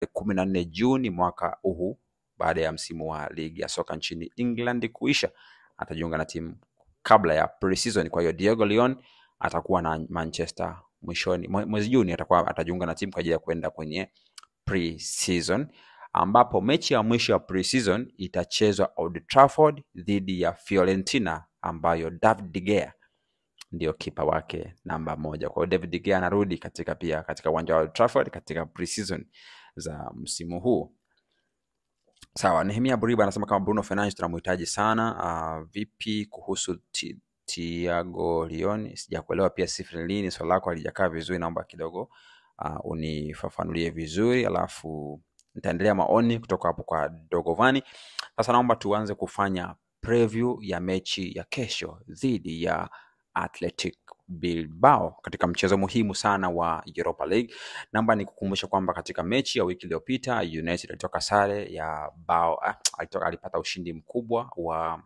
14 Juni mwaka huu, baada ya msimu wa ligi ya soka nchini England kuisha, atajiunga na timu kabla ya pre-season. Kwa hiyo Diego Leon atakuwa na Manchester mwezi Juni, atajiunga na timu kwa ajili ya kwenda kwenye pre-season, ambapo mechi ya mwisho ya pre-season itachezwa Old Trafford dhidi ya Fiorentina, ambayo David De Gea ndio kipa wake namba 1. Kwa hiyo David De Gea anarudi katika uwanja wa Old Trafford katika pre-season za msimu huu. Sawa, Nehemia Buriba anasema kama Bruno Fernandes tunamhitaji sana. Vipi kuhusu Thiago Leon? Sijakuelewa pia Sifrelini, swali lako halijakaa vizuri, naomba kidogo unifafanulie vizuri, alafu nitaendelea maoni kutoka hapo kwa Dogovani. Sasa naomba tuanze kufanya preview ya mechi ya kesho dhidi ya Athletic Bilbao katika mchezo muhimu sana wa Europa League. Naomba nikukumbusha kwamba katika mechi ya wiki iliyopita United alitoka sare ya alipata ushindi mkubwa wa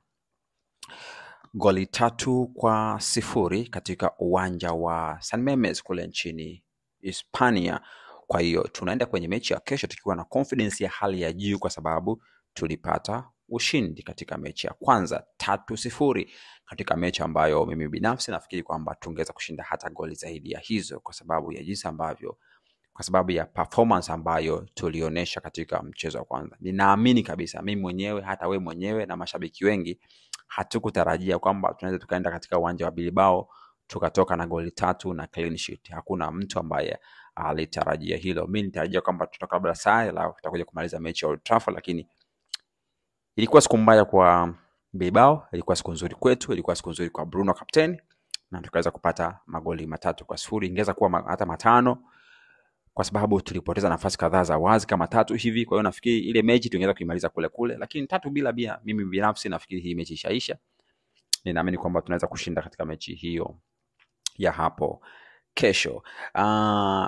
goli 3-0 katika uwanja wa San Mamés kule nchini Hispania. Kwa hiyo tunaenda kwenye mechi ya kesho tukiwa na confidence ya hali ya juu, kwa sababu tulipata ushindi katika mechi ya kwanza 3-0, katika mechi ambayo mimi binafsi nafikiri kwamba tungeweza kushinda hata goli zaidi ya hizo, kwa sababu ya performance ambayo tulionyesha katika mchezo wa kwanza. Ninaamini kabisa mimi mwenyewe, hata we mwenyewe na mashabiki wengi, hatukutarajia kwamba tunaweza tukaenda katika uwanja wa Bilbao tukatoka na goli 3 na clean sheet. Hakuna mtu ambaye alitarajia hilo. Mimi nitarajia kwamba tutatoka bila sare la tutakuja kumaliza mechi ya Old Trafford, lakini ilikuwa siku mbaya kwa Bilbao, ilikuwa siku nzuri kwetu, ilikuwa siku nzuri kwa Bruno captain, na tukaweza kupata magoli 3-0. Ingeweza kuwa hata 5 kwa sababu tulipoteza nafasi kadhaa za wazi kama 3 hivi. Kwa hiyo nafikiri ile mechi tungeweza kuimaliza kule, lakini 3-0 mimi binafsi nafikiri hii mechi ishaisha. Ninaamini kwamba tunaweza kushinda katika mechi hiyo ya hapo kesho.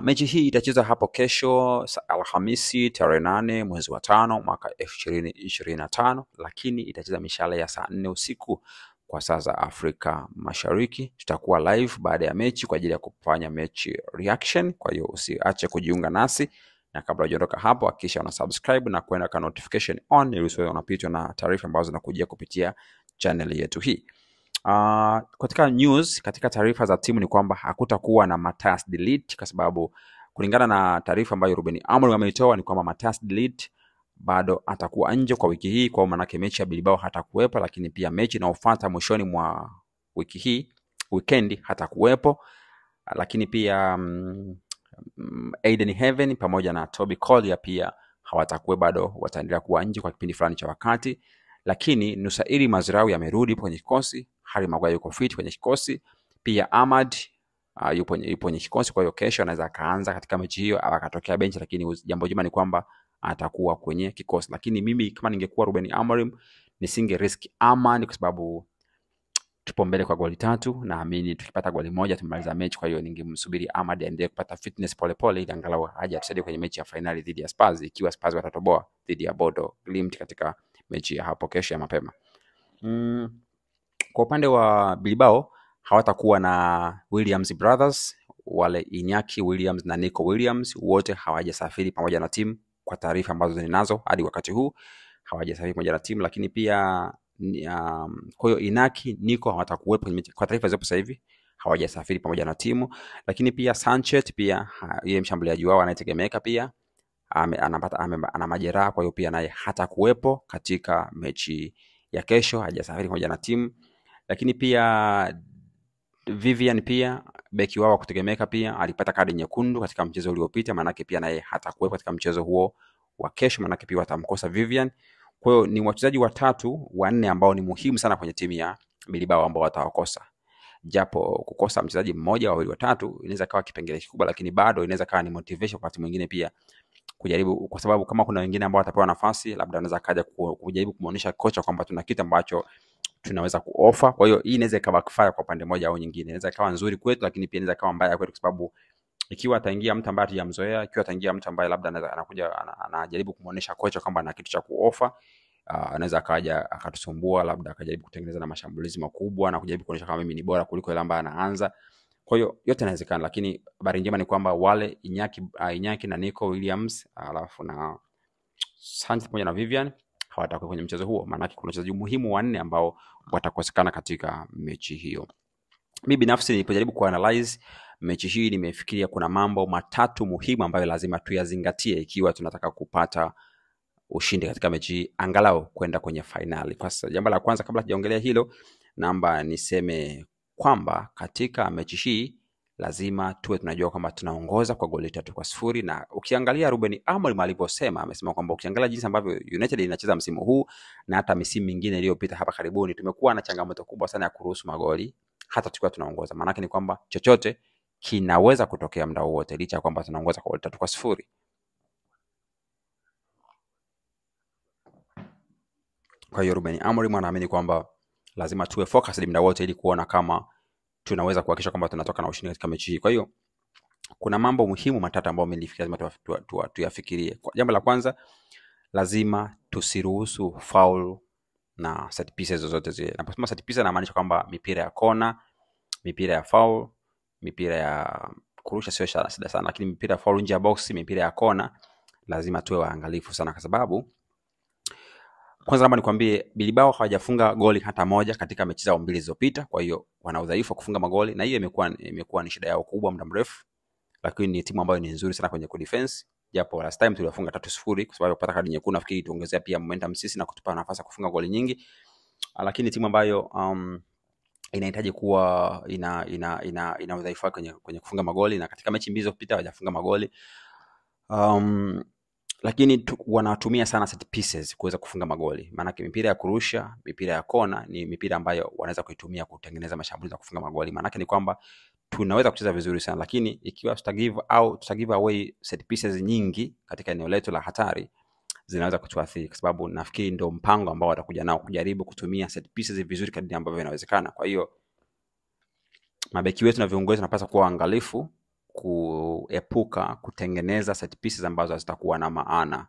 Mechi hii itachezwa hapo kesho Alhamisi tarehe 8 mwezi wa 5 mwaka 2025, lakini itacheza mishale ya saa 4 usiku kwa saa za Afrika Mashariki. Tutakuwa live baada ya mechi kwa ajili ya kufanya mechi reaction. Kwa hiyo usiache kujiunga nasi, na kabla hujaondoka hapo hakikisha una subscribe na kuweka ka notification on ili usiwe unapitwa na taarifa ambazo zinakujia kupitia channel yetu hii. Katika news, katika taarifa za timu ni kwamba hakutakuwa na Matthias de Ligt, kwa sababu kulingana na taarifa ambayo Ruben Amorim ameitoa ni kwamba Matthias de Ligt bado atakuwa nje kwa wiki hii. Kwa maana yake mechi ya Bilbao hatakuwepo, lakini pia mechi inayofuata mwishoni mwa wiki hii weekend hatakuwepo. Lakini pia Aiden Heaven pamoja na Toby Collier pia hawatakuwa, bado wataendelea kuwa nje kwa kipindi fulani cha wakati. Lakini Nusairi Mazraoui amerudi kwenye kikosi, Harry Maguire yuko fit kwenye kikosi, pia Ahmad yupo kwenye kikosi. Kwa hiyo kesho anaweza kaanza katika mechi hiyo au akatokea benchi, lakini jambo jema ni kwamba atakuwa kwenye kikosi. Lakini mimi kama ningekuwa Ruben Amorim nisinge risk Ahmad, kwa sababu tupo mbele kwa goli 3, naamini tukipata goli 1 tumaliza mechi. Kwa hiyo ningemsubiri Ahmad aendelee kupata fitness polepole ili angalau aje atusaidie kwenye mechi ya finali dhidi ya Spurs, ikiwa Spurs watatoboa dhidi ya Bodo Glimt katika mechi ya hapo kesho ya mapema. Kwa upande wa Bilbao hawatakuwa na Williams brothers, wale Iñaki Williams na Nico Williams, wote hawajasafiri pamoja na timu kwa taarifa ambazo ninazo hadi wakati huu, hawajasafiri pamoja na timu. Lakini pia kwa hiyo Iñaki, Nico hawatakuwepo kwa taarifa zipo sasa hivi, hawajasafiri pamoja na timu. Lakini pia Sanchez, pia yeye mshambuliaji wao anayetegemeka, pia ana majeraha, kwa hiyo pia naye hatakuwepo katika mechi ya kesho, hajasafiri pamoja na timu. Lakini pia Vivian, pia beki wao kutegemeka, pia alipata kadi nyekundu katika mchezo uliopita, maana yake pia naye hatakuwepo katika mchezo huo wa kesho, maana yake pia watamkosa Vivian. Kwa hiyo ni wachezaji 3-4 ambao ni muhimu sana kwenye timu ya Bilbao ambao watawakosa. Japo kukosa mchezaji mmoja, 2, 3 inaweza kawa kipengele kikubwa, lakini bado inaweza kawa ni motivation kwa timu nyingine pia kujaribu, kwa sababu kama kuna wengine ambao watapewa nafasi, labda anaweza kaja kujaribu kumuonesha kocha kwamba tuna kitu ambacho tunaweza kuofa. Kwa hiyo hii inaweza ikawa backfire kwa pande moja au nyingine. Inaweza ikawa nzuri kwetu, lakini pia inaweza ikawa mbaya kwetu, kwa sababu ikiwa ataingia mtu ambaye hajamzoea, ikiwa ataingia mtu ambaye labda anakuja anajaribu kumuonesha kocha kwamba ana kitu cha kuofa, anaweza akaja akatusumbua, labda akajaribu kutengeneza na mashambulizi makubwa na kujaribu kuonesha kama mimi ni bora kuliko yule ambaye anaanza. Kwa hiyo yote inawezekana, lakini habari njema ni kwamba wale Inyaki na Nico Williams alafu na Sanchez pamoja na Vivian hawatakuwa kwenye mchezo huo, maana kuna wachezaji muhimu wanne ambao watakosekana katika mechi hiyo. Mimi binafsi nilipojaribu kuanalyze mechi hii nimefikiria kuna mambo matatu muhimu ambayo lazima tuyazingatie ikiwa tunataka kupata ushindi katika mechi hii, angalau kwenda kwenye finali. Kwa sababu jambo la kwanza, kabla sijaongelea hilo, naomba niseme kwamba katika mechi hii lazima tuwe tunajua kwamba tunaongoza kwa goli 3-0, na ukiangalia Ruben Amorim alivyosema, amesema kwamba ukiangalia jinsi ambavyo United inacheza msimu huu na hata misimu mingine iliyopita hapa karibuni, tumekuwa na changamoto kubwa sana ya kuruhusu magoli hata tukiwa tunaongoza. Maana yake ni kwamba chochote kinaweza kutokea muda wote licha ya kwamba tunaongoza kwa goli 3-0. Kwa hiyo Ruben Amorim anaamini kwamba lazima tuwe focused muda wote ili kuona kama tunaweza kuhakikisha kwamba tunatoka na ushindi katika mechi hii. Kwa hiyo kuna mambo muhimu matatu ambayo mimi nilifikiria lazima tuyafikirie. Jambo la kwanza, lazima tusiruhusu foul na set pieces zozote zile. Naposema set pieces namaanisha kwamba mipira ya kona, mipira ya foul, mipira ya kurusha sio shida sana, lakini mipira ya foul nje ya box, mipira ya kona lazima tuwe waangalifu sana, kwa sababu kwanza naomba nikwambie Bilbao hawajafunga goli hata moja katika mechi zao mbili zilizopita. Kwa hiyo wana udhaifu wa kufunga magoli, na hiyo imekuwa ni shida yao kubwa muda mrefu, lakini ni timu ambayo ni nzuri sana kwenye kudefense. Japo last time tuliwafunga 3-0 kwa sababu kupata kadi nyekundu, nafikiri tuongezea pia momentum sisi na kutupa nafasi ya kufunga goli nyingi, lakini timu ambayo inahitaji kuwa ina udhaifu kwenye kufunga magoli, na katika mechi mbili zilizopita hawajafunga magoli. Lakini wanatumia sana set pieces kuweza kufunga magoli. Maana mipira ya kurusha, mipira ya kona ni mipira ambayo wanaweza kuitumia kutengeneza mashambulizi na kufunga magoli. Maana ni kwamba tunaweza kucheza vizuri sana, lakini ikiwa tutagive away set pieces nyingi katika eneo letu la hatari, zinaweza kutuathiri, kwa sababu nafikiri ndio mpango ambao watakuja nao, kujaribu kutumia set pieces vizuri kadri ambavyo inawezekana. Kwa hiyo mabeki wetu na viongozi tunapaswa kuwa angalifu kuepuka kutengeneza set pieces ambazo zitakuwa na maana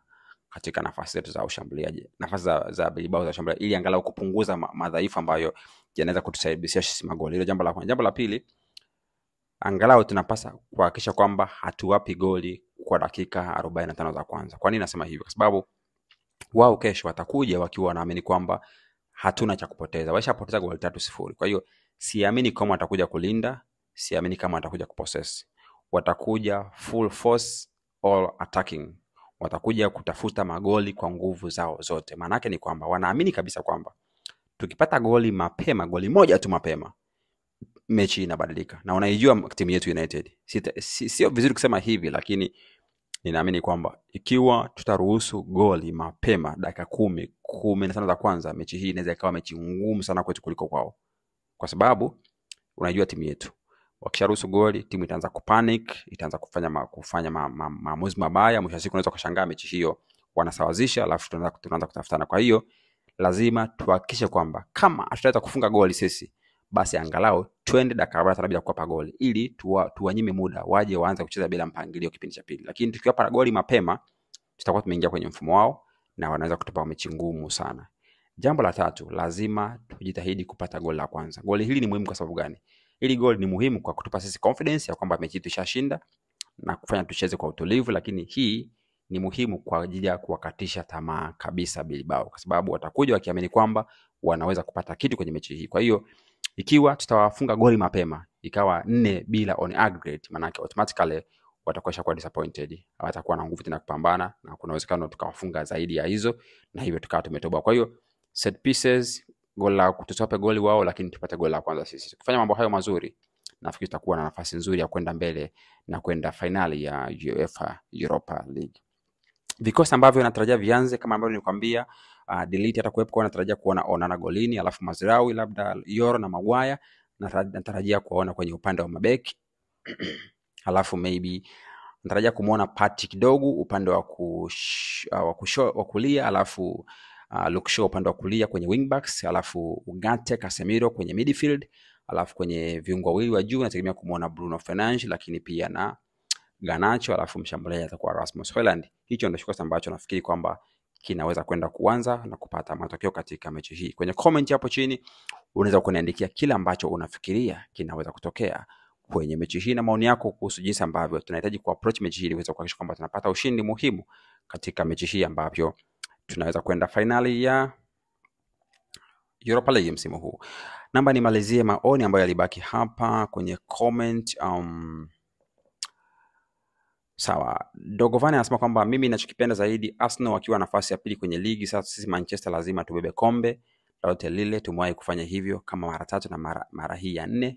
katika nafasi zetu za ushambuliaji, nafasi za Bilbao za ushambuliaji, ili angalau kupunguza madhaifu ambayo yanaweza kutusababishia sisi magoli. Hilo jambo la kwanza. Jambo la pili, angalau tunapaswa kuhakikisha kwamba hatuwapi goli kwa dakika 45 za kwanza. Kwa nini nasema hivyo? Kwa sababu wao kesho watakuja wakiwa wanaamini kwamba hatuna cha kupoteza. Washapoteza goli 3-0. Kwa hiyo siamini kama watakuja kulinda, siamini kama watakuja kupossess. Watakuja full force all attacking. Watakuja kutafuta magoli kwa nguvu zao zote. Maana yake ni kwamba wanaamini kabisa kwamba tukipata goli mapema, goli moja tu mapema, mechi inabadilika. Na unaijua timu yetu United. Sio vizuri kusema hivi, lakini ninaamini kwamba ikiwa tutaruhusu goli mapema dakika 10-15 za kwanza, mechi hii inaweza ikawa mechi ngumu sana kwetu kuliko kwao. Kwa sababu unajua timu yetu, wakisharuhusu goli timu itaanza kupanic, itaanza kufanya maamuzi mabaya. Mwisho siku unaweza kushangaa mechi hiyo wanasawazisha, alafu tunaanza kutafutana. Kwa hiyo lazima tuhakikishe kwamba kama hatutaweza kufunga goli sisi, basi angalau twende dakika 45 bila kukopa goli, ili tuwanyime muda waje waanze kucheza bila mpangilio kipindi cha pili. Lakini tukiwapa goli mapema, tutakuwa tumeingia kwenye mfumo wao na wanaweza kutupa mechi ngumu sana. Jambo la tatu, lazima tujitahidi kupata goli la kwanza. Goli hili ni muhimu kwa sababu gani? Hili goli ni muhimu kwa kutupa sisi confidence ya kwamba mechi tushashinda na kufanya tucheze kwa utulivu, lakini hii ni muhimu kwa ajili ya kuwakatisha tamaa kabisa Bilbao, kwa sababu watakuja wakiamini kwamba wanaweza kupata kitu kwenye mechi hii. Kwa hiyo ikiwa tutawafunga goli mapema ikawa 4-0 on aggregate, maana yake automatically watakuwa disappointed, hawatakuwa na nguvu tena kupambana, na kuna uwezekano tukawafunga zaidi ya hizo na hivyo tukawa tumetoboa. Kwa hiyo set pieces, goli la kututope goli wao, lakini tupate goli la kwanza sisi. Tukifanya mambo hayo mazuri, nafikiri tutakuwa na nafasi nzuri ya kwenda mbele na kwenda finali ya UEFA Europa League. Vikosi ambavyo natarajia vianze kama ambavyo nilikwambia, Delete atakuwepo, kwa natarajia kuona Onana golini, alafu Mazraoui, labda Yoro na Maguire natarajia kuona kwenye upande wa mabeki. Alafu maybe natarajia kumuona Partey kidogo upande wa kulia, alafu Luke Shaw upande wa kulia kwenye wingbacks, alafu Ugarte, Casemiro kwenye midfield, alafu kwenye viungo wawili wa juu nategemea kumuona Bruno Fernandes, lakini pia na Garnacho, alafu mshambuliaji atakuwa Rasmus Hojlund. Hicho ndio kikosi ambacho nafikiri kwamba kinaweza kwenda kuanza na kupata matokeo katika mechi hii. Kwenye comment hapo chini unaweza kuniandikia kile ambacho unafikiria kinaweza kutokea kwenye mechi hii na maoni yako kuhusu jinsi ambavyo tunahitaji kuapproach mechi hii ili kuweza kuhakikisha kwamba tunapata ushindi muhimu katika mechi hii ambavyo tunaweza kwenda finali ya Europa League msimu huu. Namba nimalizie maoni ambayo yalibaki hapa kwenye comment. Sawa, Dogovane anasema kwamba mimi ninachokipenda zaidi Arsenal wakiwa nafasi ya pili kwenye ligi. Sasa sisi Manchester lazima tubebe kombe lote lile, tumewahi kufanya hivyo kama mara 3 na mara hii ya 4.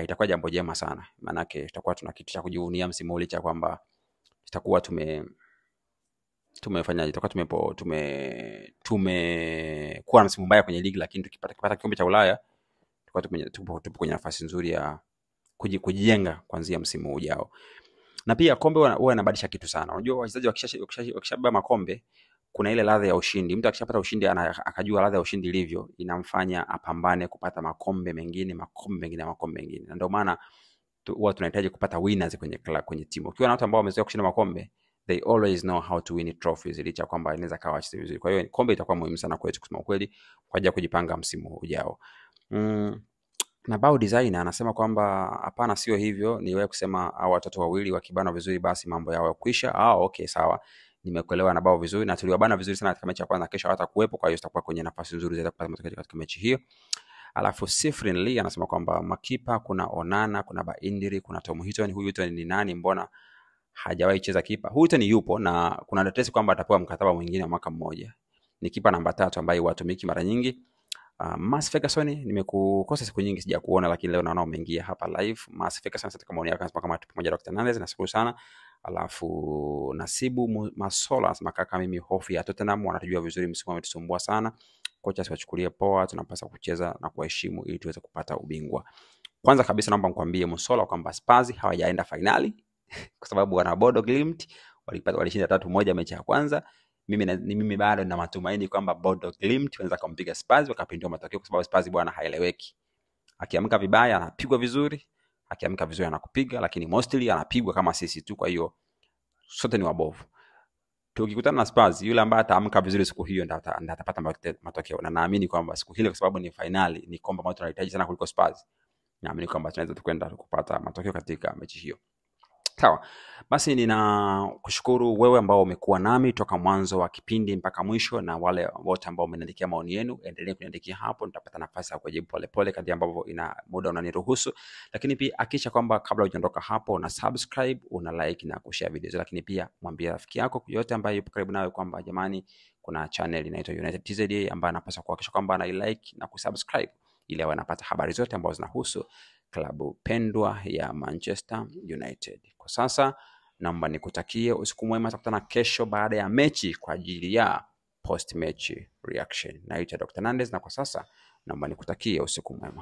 Itakuwa jambo jema sana, maana yake tutakuwa tuna kitu cha kujivunia msimu ule cha kwamba tutakuwa tumefanya tumekuwa na msimu mbaya kwenye ligi, lakini tukipata kikombe cha Ulaya tupo kwenye nafasi nzuri ya kujijenga kuanzia msimu ujao. Na pia kombe huwa inabadilisha kitu sana. Unajua wachezaji wakishabeba makombe kuna ile ladha ya ushindi. Mtu akishapata ushindi akajua ladha ya ushindi ilivyo, inamfanya apambane kupata makombe mengine. Na ndio maana huwa tunahitaji kupata winners kwenye timu. Ukiwa na watu ambao wamezoea kushinda makombe, they always know how to win trophies, licha kwamba inaweza kawa wacheze vizuri. Kwa hiyo kombe itakuwa muhimu sana kwetu kusema ukweli kwa ajili ya kujipanga msimu ujao. Na Bao Designer anasema kwamba hapana, sio hivyo, ni wewe kusema hao watoto wawili wakibana vizuri basi mambo yao yakwisha. Okay, sawa, nimekuelewa na Bao vizuri, na tuliwabana vizuri sana katika mechi ya kwanza, kesho hawatakuwepo, kwa hiyo tutakuwa kwenye nafasi nzuri zaidi kupata matokeo katika mechi hiyo. Alafu Sifrin Lee anasema kwamba makipa kuna Onana, kuna Baindiri, kuna Tom Heaton. Huyu Heaton ni nani? Mbona hajawahi cheza kipa? Huyu Heaton yupo na kuna tetesi kwamba atapewa mkataba mwingine wa mwaka mmoja. Ni kipa namba 3 ambaye watumiki mara nyingi. Mas Ferguson, nimekukosa siku nyingi sija kuona, lakini leo naona umeingia hapa live. Mas Ferguson katika maoni yake anasema kama tupo pamoja Dr. Nandez, nashukuru sana. Alafu Nasibu Masola anasema kaka, mimi hofu ya Tottenham, wanatujua vizuri, msimu umetusumbua sana. Kocha asiwachukulie poa, tunapaswa kucheza na kuheshimu ili tuweze kupata ubingwa. Kwanza kabisa naomba nikwambie Musola kwamba Spurs hawajaenda finali kwa sababu wana Bodo Glimt walishinda 3-1 mechi ya kwanza. Mimi bado na matumaini kwamba Bodo Glimt wanaweza kumpiga Spurs wakapindua matokeo, kwa sababu Spurs bwana haeleweki. Akiamka vibaya anapigwa vizuri, akiamka vizuri anakupiga, lakini mostly anapigwa kama sisi tu. Kwa hiyo sote ni wabovu. Tukikutana na Spurs, yule ambaye ataamka vizuri siku hiyo ndiye atapata matokeo, na naamini kwamba siku ile, kwa sababu ni finali, ni kombe ambalo tunahitaji sana kuliko Spurs, naamini kwamba tunaweza kwenda kupata matokeo katika mechi hiyo. Sawa, basi ninakushukuru wewe ambao umekuwa nami toka mwanzo wa kipindi mpaka mwisho, na wale wote ambao umeniandikia maoni yenu, endelee kuniandikia hapo, nitapata nafasi ya kujibu pole kadri ambavyo muda unaniruhusu. Lakini pia hakikisha kwamba kabla hujaondoka hapo una subscribe, una like na kushare video, lakini pia mwambie rafiki yako yote ambaye yupo karibu nawe kwamba jamani, kuna channel inaitwa United TZA ambayo anapaswa kuhakikisha kwamba ana like na kusubscribe ili awe anapata habari zote ambazo zinahusu klabu pendwa ya Manchester United. Kwa sasa naomba nikutakie usiku mwema, tutakutana kesho baada ya mechi kwa ajili ya post match reaction. Naitwa Dr. Nandez, na kwa sasa naomba nikutakie usiku mwema.